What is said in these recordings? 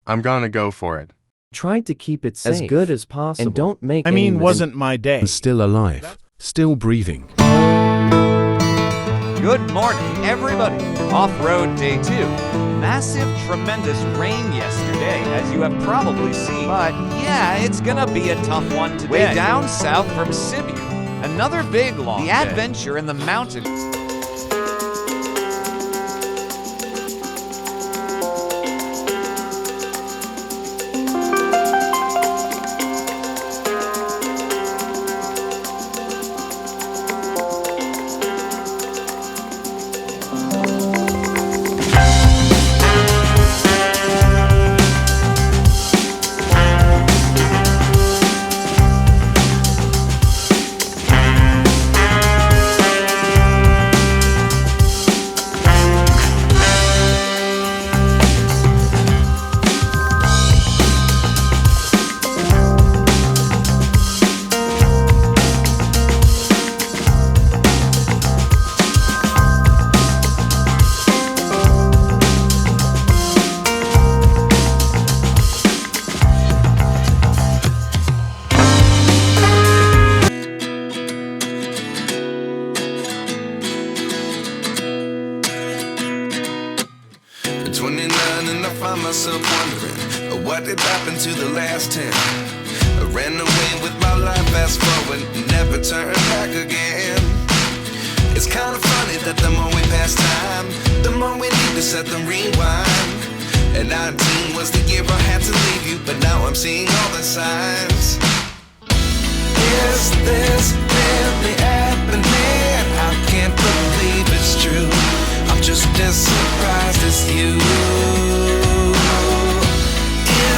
I'm gonna go for it. Try to keep it safe, as good as possible, and don't make wasn't my day. Still alive, still breathing. Good morning, everybody. Off-road day 2. Massive, tremendous rain yesterday, as you have probably seen. But yeah, it's gonna be a tough one today. Way down south from Sibiu. Another big long day. The adventure in the mountains. Myself wondering what did happen to the last 10. I ran away with my life, fast forward, never turn back again. It's kind of funny that the more we pass time, the more we need to set the rewind. And 19 was the year I had to leave you, but now I'm seeing all the signs. Is this really happening? I can't believe it's true. I'm just as surprised as you.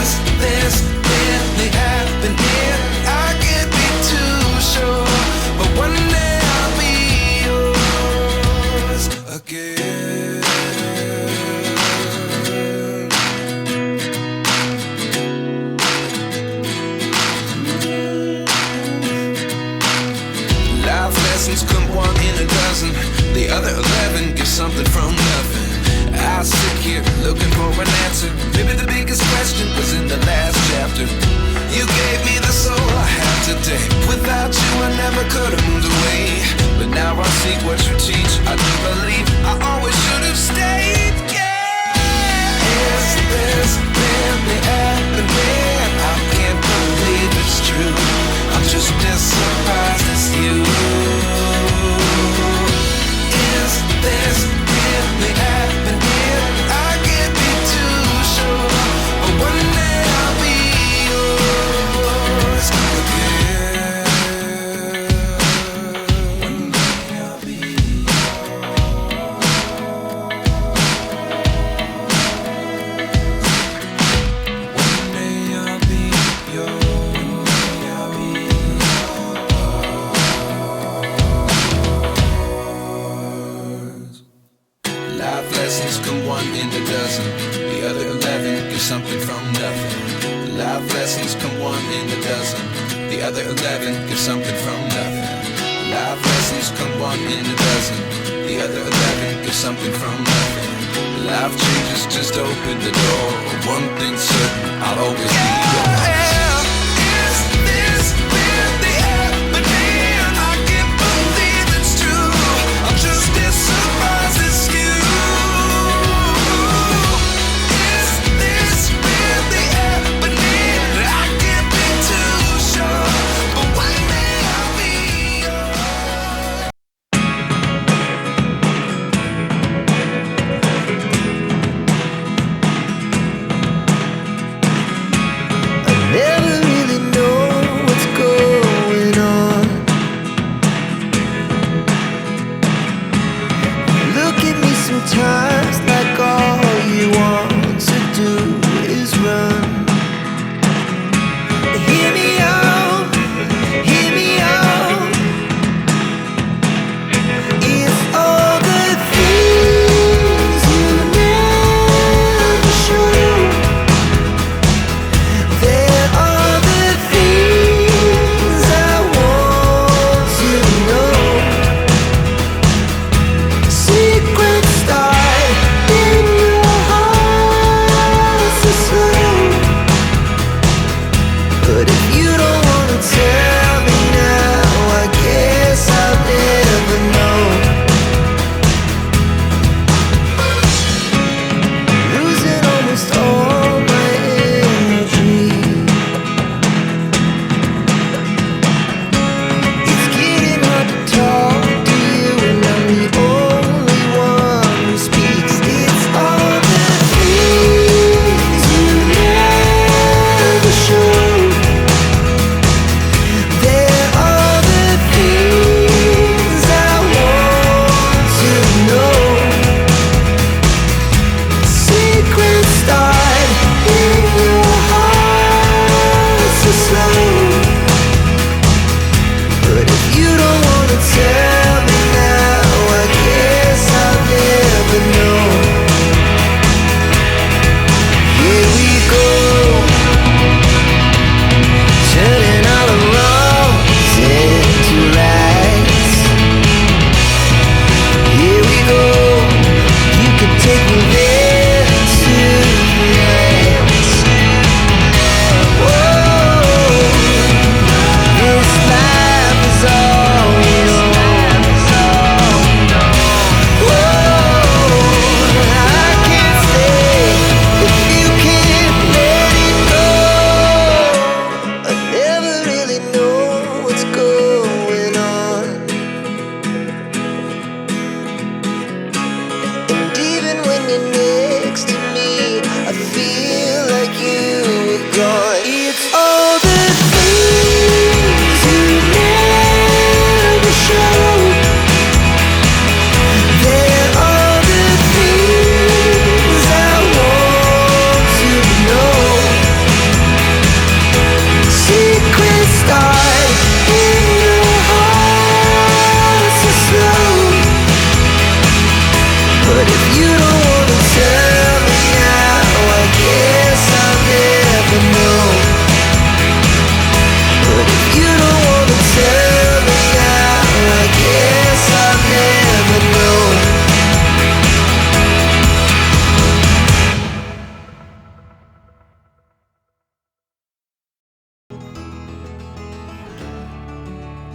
Is this really happening? I can't be too sure, but one day I'll be yours again. Life lessons come one in a dozen. The other 11 get something from nothing. I sit here looking for an answer. Maybe the biggest question was in the last chapter. You gave me the soul I have today. Without you I never could have moved away. But now I see what you teach. I do believe I always should have stayed. Yeah. Is this really happening? I can't believe it's true. I'm just as surprised as you. Is this really happening? I can't be too sure, but one day I'll be yours again. One day I'll be yours. One day I'll be yours. I'll be yours. Life lessons come one in a dozen. The other 11 get something from nothing. Life lessons come one in a dozen. The other 11 get something from nothing. Life lessons come one in a dozen. The other 11 get something from nothing. Life changes just open the door. One thing's certain, I'll always be yours. Is this really happening? I can't believe it's true. I'm just as surprised as you. Is this really happening? I can't be too sure, but one day I'll be yours.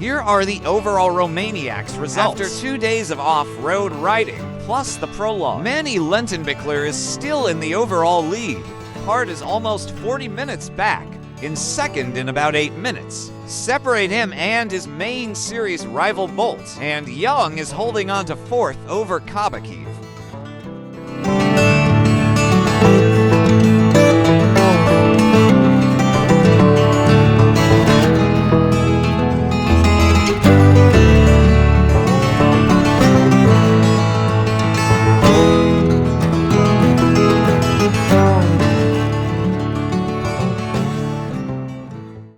Here are the overall Romaniacs results. After 2 days of off-road riding, plus the prologue, Lettenbichler is still in the overall lead. Hard is almost 40 minutes back, in second in about 8 minutes. Separate him and his main series rival Bolt, and Young is holding on to fourth over Kabakchiev.